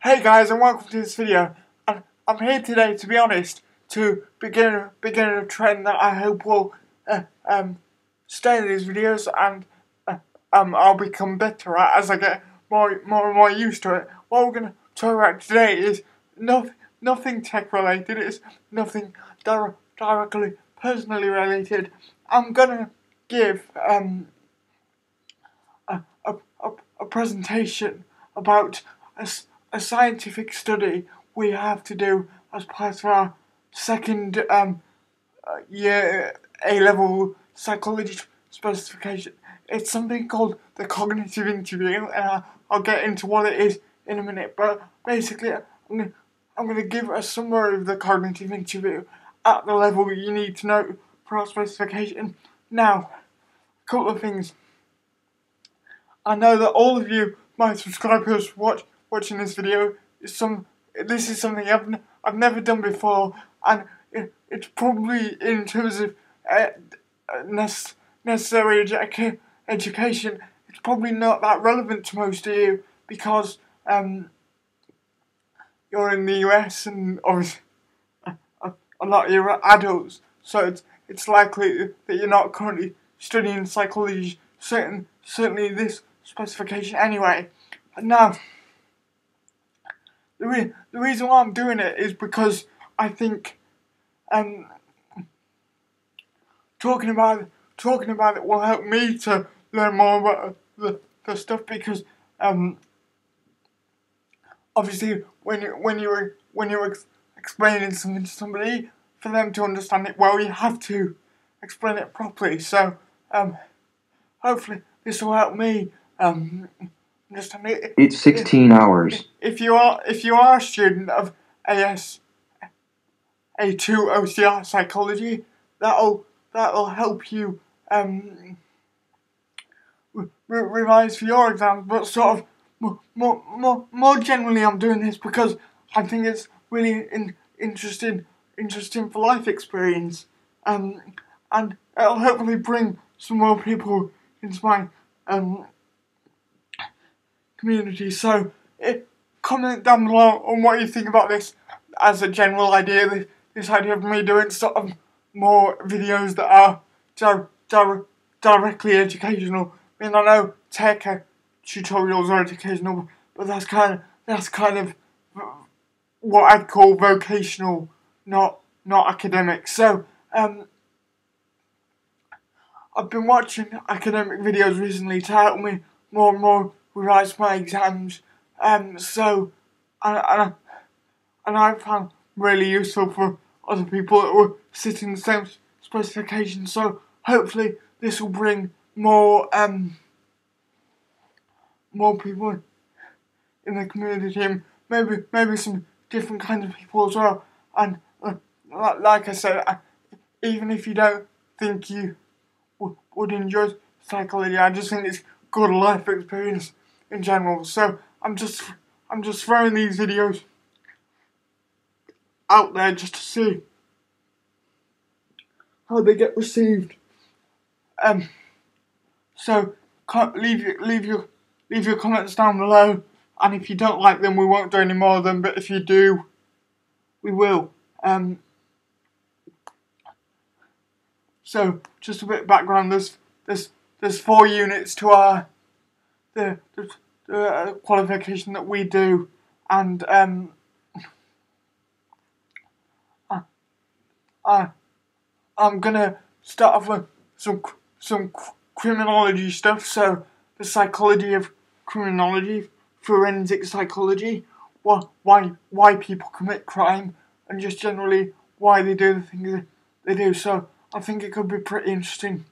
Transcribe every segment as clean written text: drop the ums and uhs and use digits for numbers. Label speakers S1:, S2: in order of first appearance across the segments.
S1: Hey guys, and welcome to this video. And I'm here today, to be honest, to begin a trend that I hope will stay in these videos, and I'll become better at as I get more and more used to it. What we're gonna talk about today is nothing tech related. It's nothing directly personally related. I'm gonna give a presentation about a scientific study we have to do as part of our second year A-level psychology specification. It's something called the cognitive interview, and I'll get into what it is in a minute. But basically, I'm going to give a summary of the cognitive interview at the level you need to know for our specification. Now, a couple of things. I know that all of you, my subscribers, watching this video, this is something I've never done before, and it's probably, in terms of necessary education, it's probably not that relevant to most of you because you're in the US and obviously a lot of you are adults, so it's likely that you're not currently studying psychology. Certainly this specification anyway. Now, the reason why I'm doing it is because I think talking about it will help me to learn more about the stuff, because obviously when you're explaining something to somebody, for them to understand it well, you have to explain it properly. So hopefully this will help me understand it.
S2: It's 16 hours.
S1: If you are a student of A2 OCR psychology, that'll help you revise for your exams. But sort of more generally, I'm doing this because I think it's really interesting for life experience, and it'll hopefully bring some more people into my community. So comment down below on what you think about this as a general idea. This idea of me doing sort of more videos that are directly educational. I mean, I know tech tutorials are educational, but that's kind of what I'd call vocational, not academic. So I've been watching academic videos recently to help me more and more revise my exams. So and I found really useful for other people that were sitting the same specification. So hopefully this will bring more people in the community, and maybe some different kinds of people as well. And like I said, even if you don't think you would enjoy psychology, I just think it's good life experience in general. So I'm just throwing these videos out there just to see how they get received. So leave your comments down below, and if you don't like them, we won't do any more of them. But if you do, we will. So just a bit of background. There's 4 units to our the qualification that we do, and I'm gonna start off with some criminology stuff. So the psychology of criminology, forensic psychology, why people commit crime, and just generally why they do the things they do. So I think it could be pretty interesting.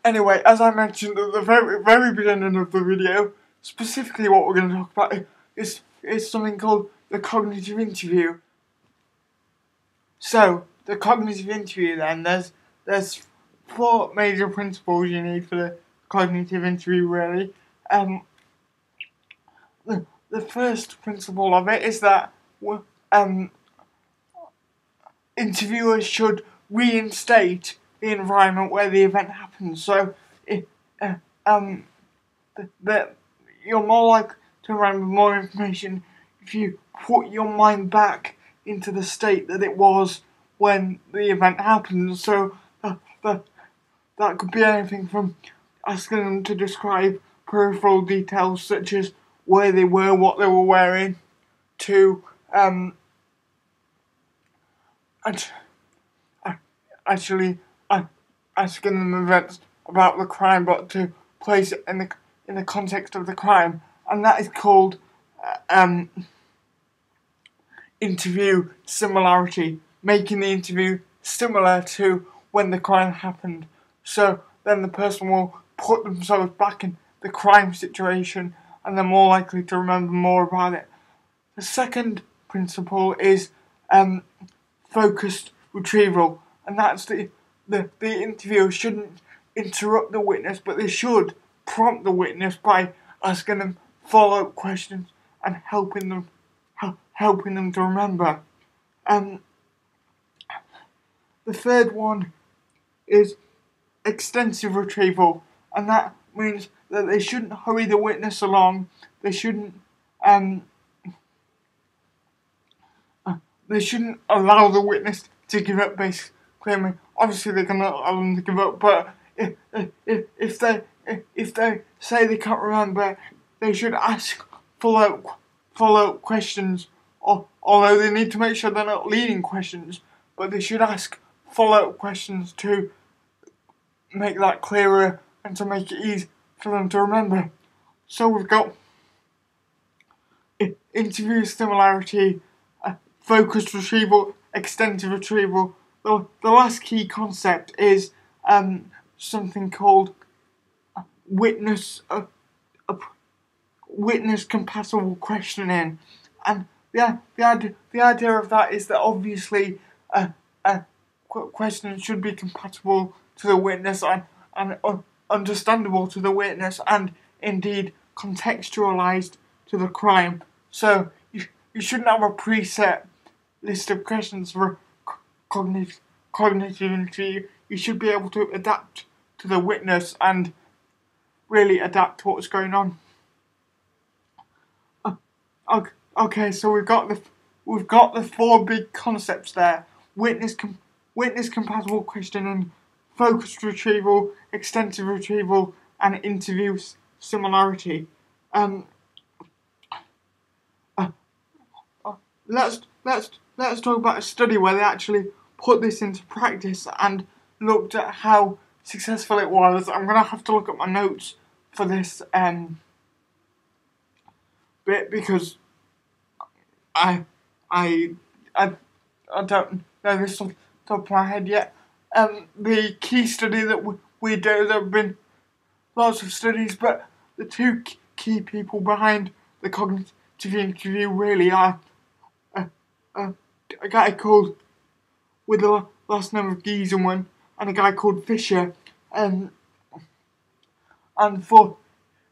S1: Anyway, as I mentioned at the very beginning of the video, specifically what we're going to talk about is something called the cognitive interview. So the cognitive interview, then, there's 4 major principles you need for the cognitive interview, really. The first principle of it is that interviewers should reinstate the environment where the event happens. So that you're more to remember more information if you put your mind back into the state that it was when the event happened. So that could be anything from asking them to describe peripheral details such as where they were, what they were wearing, to actually asking them events about the crime, but to place it in the context of the crime, and that is called interview similarity, making the interview similar to when the crime happened. So then the person will put themselves back in the crime situation, and they're more likely to remember more about it. The second principle is focused retrieval, and that's the interviewer shouldn't interrupt the witness, but they should prompt the witness by asking them follow-up questions and helping them to remember. The third one is extensive retrieval, and that means that they shouldn't hurry the witness along. They shouldn't allow the witness to give up. Basically, claiming obviously they can allow them to give up, but if they say they can't remember, they should ask follow-up questions. Although they need to make sure they're not leading questions, but they should ask follow-up questions to make that clearer and to make it easy for them to remember. So we've got interview similarity, focused retrieval, extensive retrieval. The last key concept is something called witness compatible questioning, and the idea of that is that obviously questions should be compatible to the witness and understandable to the witness, and indeed contextualized to the crime. So you shouldn't have a preset list of questions for cognitive interview. You should be able to adapt to the witness and really adapt to what's going on. Okay, so we've got the four big concepts there: witness compatible questioning, focused retrieval, extensive retrieval, and interview similarity. Let's talk about a study where they actually put this into practice and looked at how successful it was. I'm gonna have to look at my notes for this bit because I don't know this off the top of my head yet. The key study that we do, there have been lots of studies, but the two key people behind the cognitive interview really are a guy called, with the last name of Gieselman, and a guy called Fisher. And for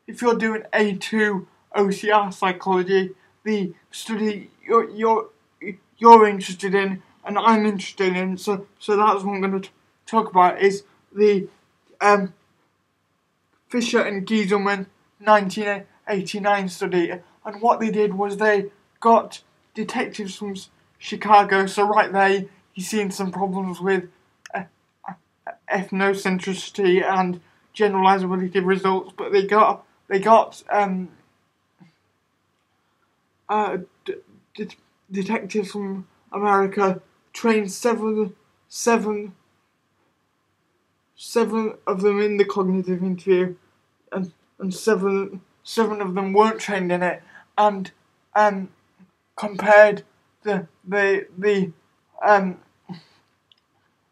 S1: if you're doing A2 OCR psychology, the study you're interested in and I'm interested in, so that's what I'm going to talk about, is the Fisher and Gieselman 1989 study. And what they did was they got detectives from Chicago, so right there you've seen some problems with ethnocentricity and generalizability of results, but they got detectives from America, trained seven of them in the cognitive interview, and seven of them weren't trained in it, and compared the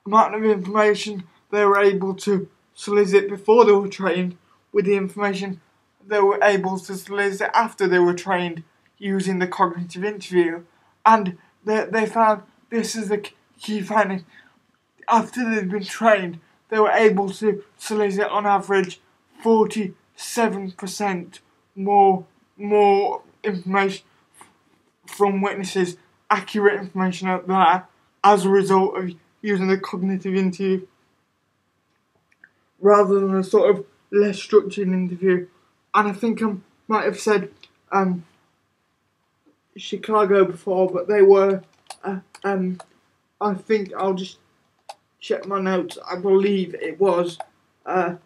S1: amount of information they were able to solicit before they were trained with the information they were able to solicit after they were trained using the cognitive interview. And they found, this is the key finding, after they'd been trained, they were able to solicit on average 47% more information from witnesses, accurate information at that, as a result of using the cognitive interview rather than a sort of less structured interview. And I think I might have said Chicago before, but they were I think I'll just check my notes. I believe it was yeah,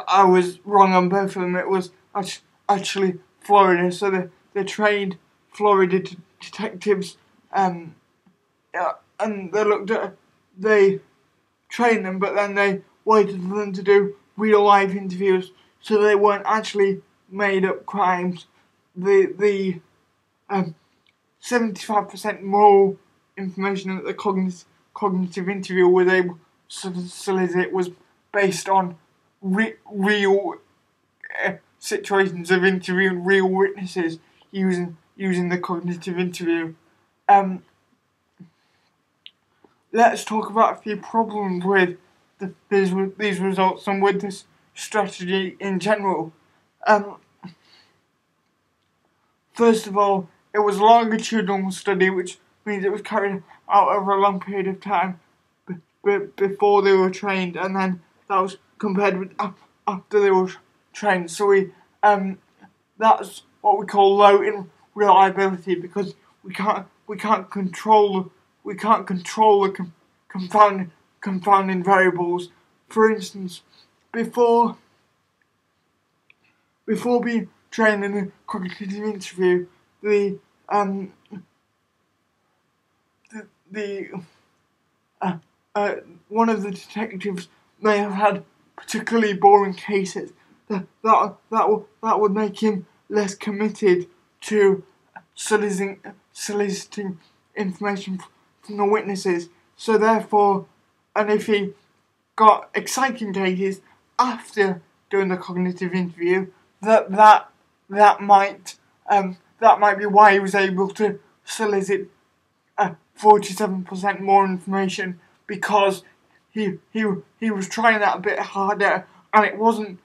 S1: I was wrong on both of them. It was actually Florida. So they trained Florida detectives, and they trained them, but then they waited for them to do real life interviews, so they weren't actually made up crimes. The 75% more information that the cognitive interview was able to solicit was based on real situations of interviewing real witnesses using the cognitive interview. Let's talk about a few problems with these results and with this strategy in general. First of all, it was a longitudinal study, which means it was carried out over a long period of time before they were trained, and then that was compared with after they were trained. So that's what we call low in reliability, because we can't control the confounding variables. For instance, before being trained in a cognitive interview, one of the detectives may have had particularly boring cases that would make him less committed to soliciting information from the witnesses. So therefore, and if he got exciting cases after doing the cognitive interview, that might be why he was able to solicit 47% more information, because he was trying that a bit harder, and it wasn't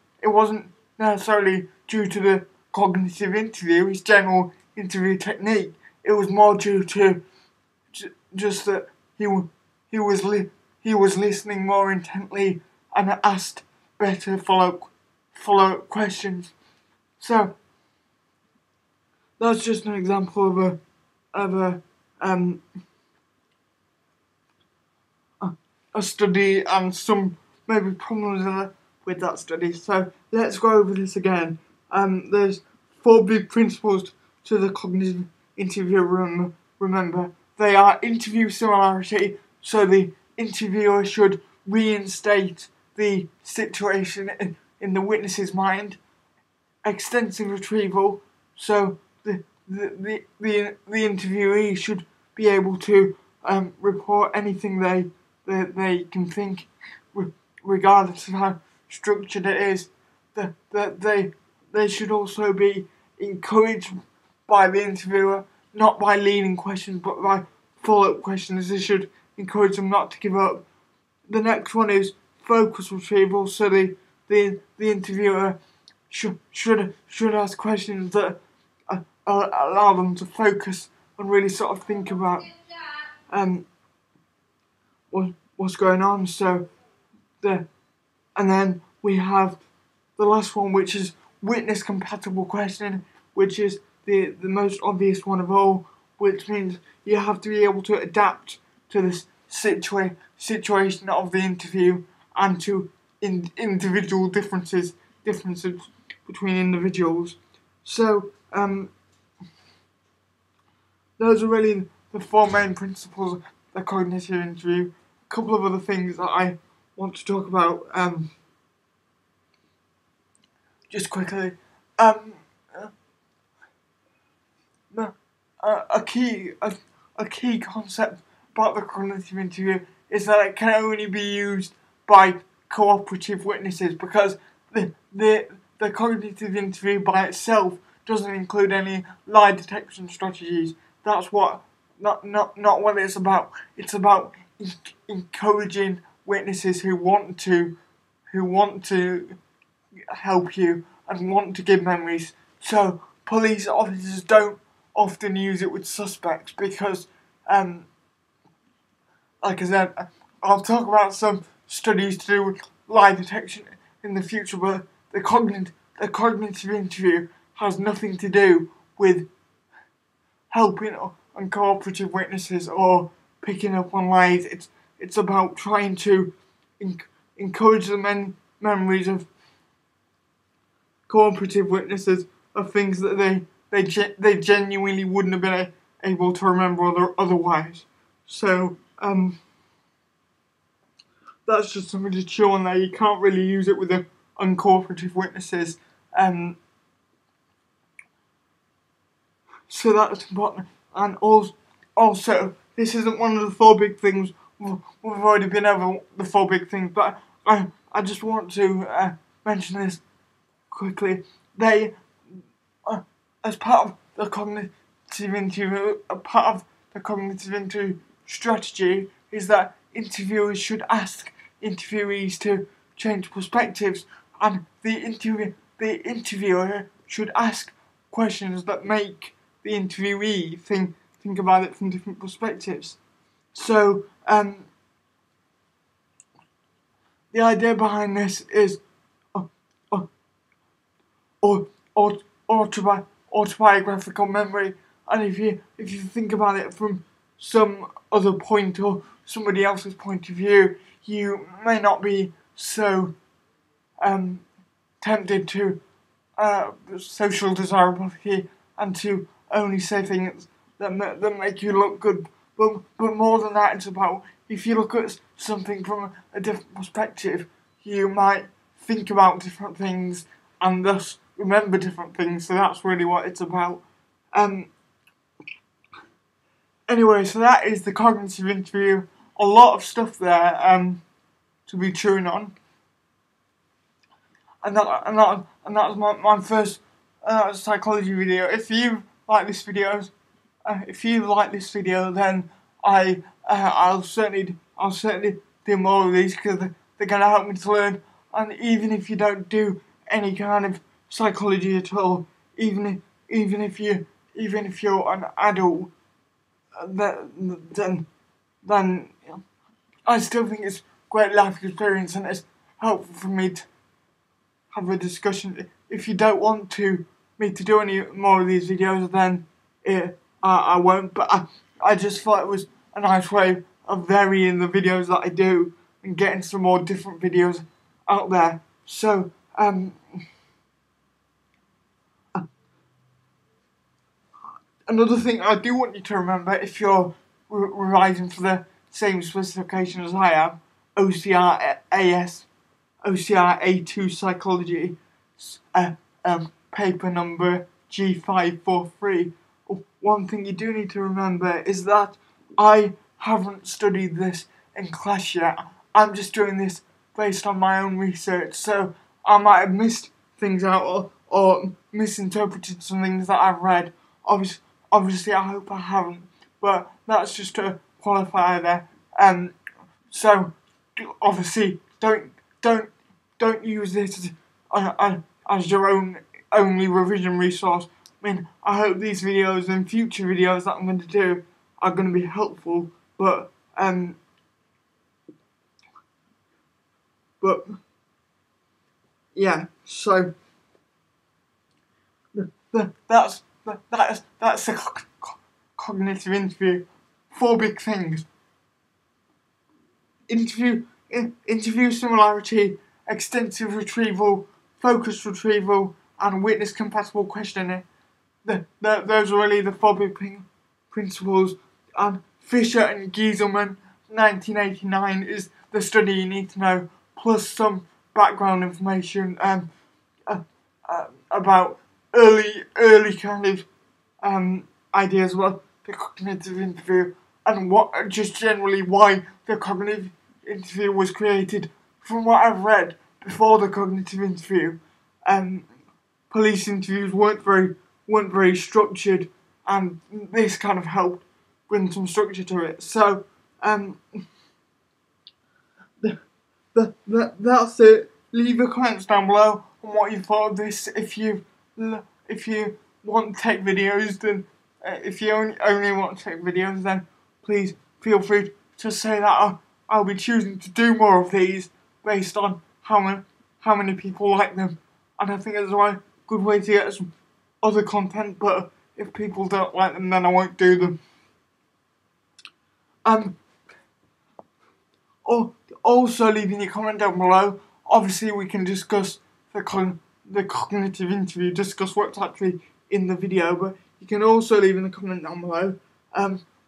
S1: necessarily due to the cognitive interview, his general interview technique. It was more due to just that he was listening more intently and asked better follow-up questions. So that's just an example of a study and some maybe problems with that study. So let's go over this again. There's 4 big principles to the cognitive interview. Remember, they are interview similarity, so the interviewer should reinstate the situation in the witness's mind. Extensive retrieval, so the interviewee should be able to report anything they can think, regardless of how structured it is. They should also be encouraged by the interviewer, not by leading questions, but by follow-up questions. They should encourage them not to give up. The next one is focus retrieval, so the interviewer should ask questions that allow them to focus and really sort of think about what's going on. So and then we have the last one, which is witness compatible questioning, which is the most obvious one of all, which means you have to be able to adapt to this situation of the interview and to individual differences between individuals. So those are really the 4 main principles of the cognitive interview. A couple of other things that I want to talk about just quickly. A key concept about the cognitive interview is that it can only be used by cooperative witnesses, because the cognitive interview by itself doesn't include any lie detection strategies. That's not what it's about. It's about encouraging witnesses who want to help you and want to give memories. So police officers don't often use it with suspects because, like I said, I'll talk about some studies to do with lie detection in the future, but the cognitive interview has nothing to do with helping uncooperative witnesses or picking up on lies. It's about trying to encourage the memories of cooperative witnesses of things that they genuinely wouldn't have been able to remember otherwise. So that's just something to chew on there. You can't really use it with the uncooperative witnesses. So that's important. And also, this isn't one of the 4 big things. We've already been over the 4 big things, but I just want to mention this quickly. They, as part of the cognitive interview, strategy is that interviewers should ask interviewees to change perspectives, and the interviewer should ask questions that make the interviewee think about it from different perspectives. So the idea behind this is autobiographical memory, and if you think about it from some other point or somebody else's point of view, you may not be so tempted to social desirability and to only say things that make you look good. But more than that, it's about, if you look at something from a different perspective, you might think about different things and thus remember different things. So that's really what it's about. Anyway, so that is the cognitive interview. A lot of stuff there to be chewing on. And that was my first psychology video. If you like this video, then I'll certainly do more of these because they're gonna help me to learn. And even if you don't do any kind of psychology at all, even if you're an adult, then I still think it's great life experience, and it's helpful for me to have a discussion. If you don't want me to do any more of these videos, then I won't. But I just thought it was a nice way of varying the videos that I do and getting some more different videos out there. So another thing I do want you to remember, if you're revising for the same specification as I am, OCR A2 Psychology, paper number G543. One thing you do need to remember is that I haven't studied this in class yet. I'm just doing this based on my own research, so I might have missed things out or misinterpreted some things that I've read. Obviously, I hope I haven't, but that's just a qualifier there. So obviously, don't use this as your only revision resource. I mean, I hope these videos and future videos that I'm going to do are going to be helpful, but yeah. So that's the cognitive interview. 4 big things: interview similarity, extensive retrieval, focused retrieval, and witness compatible questioning. Those are really the 4 big principles. And Fisher and Gieselman, 1989, is the study you need to know, plus some background information about early kind of ideas about the cognitive interview and what just generally why the cognitive interview was created. From what I've read, before the cognitive interview, police interviews weren't very structured, and this kind of helped bring some structure to it. So that's it leave your comments down below on what you thought of this. If you want to take videos, then if you only want to take videos, then please feel free to say that. I'll be choosing to do more of these based on how many people like them, and I think it's a good way to get some other content. But if people don't like them, then I won't do them. Also leaving your comment down below. Obviously, we can discuss the cognitive interview, discuss what's actually in the video, but you can also leave in the comment down below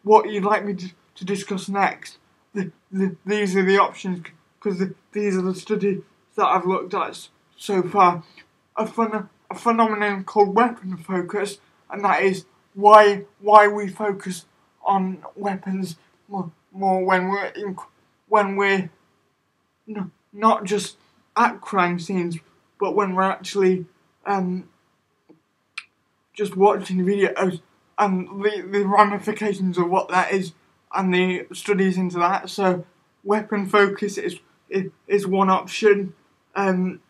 S1: what you'd like me to discuss next. These are the options, because these are the studies that I've looked at so far. A phenomenon called weapon focus, and that is why we focus on weapons more when we're not just at crime scenes, but when we're actually just watching videos, and the ramifications of what that is, and the studies into that. So weapon focus is one option. I've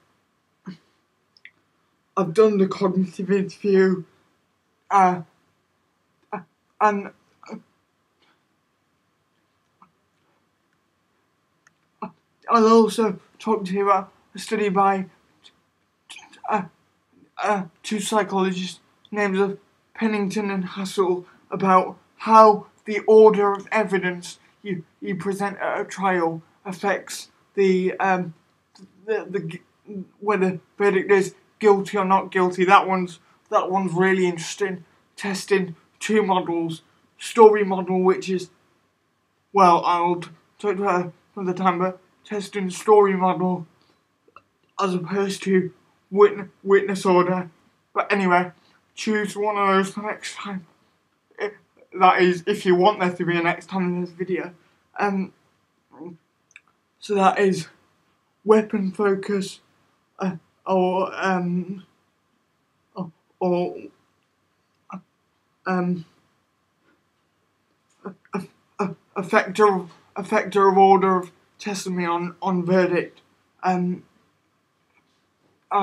S1: done the cognitive interview, and I'll also talk to you about a study by two psychologists named Pennington and Hassel about how the order of evidence you present at a trial affects the whether verdict is guilty or not guilty. That one's really interesting. Testing two models: story model, which is, well, I'll talk about another time, but testing story model as opposed to witness order. But anyway, choose one of those for next time. That is, if you want there to be a next time in this video. So that is weapon focus, or a factor of order of testimony on verdict. I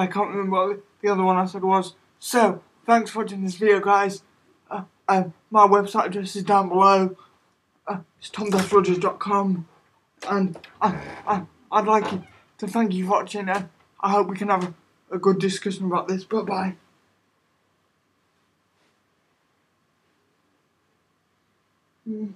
S1: can't remember what the other one I said was. So, thanks for watching this video, guys. My website address is down below. It's tom-rogers.com, and I'd like to thank you for watching, and I hope we can have a good discussion about this. Bye bye.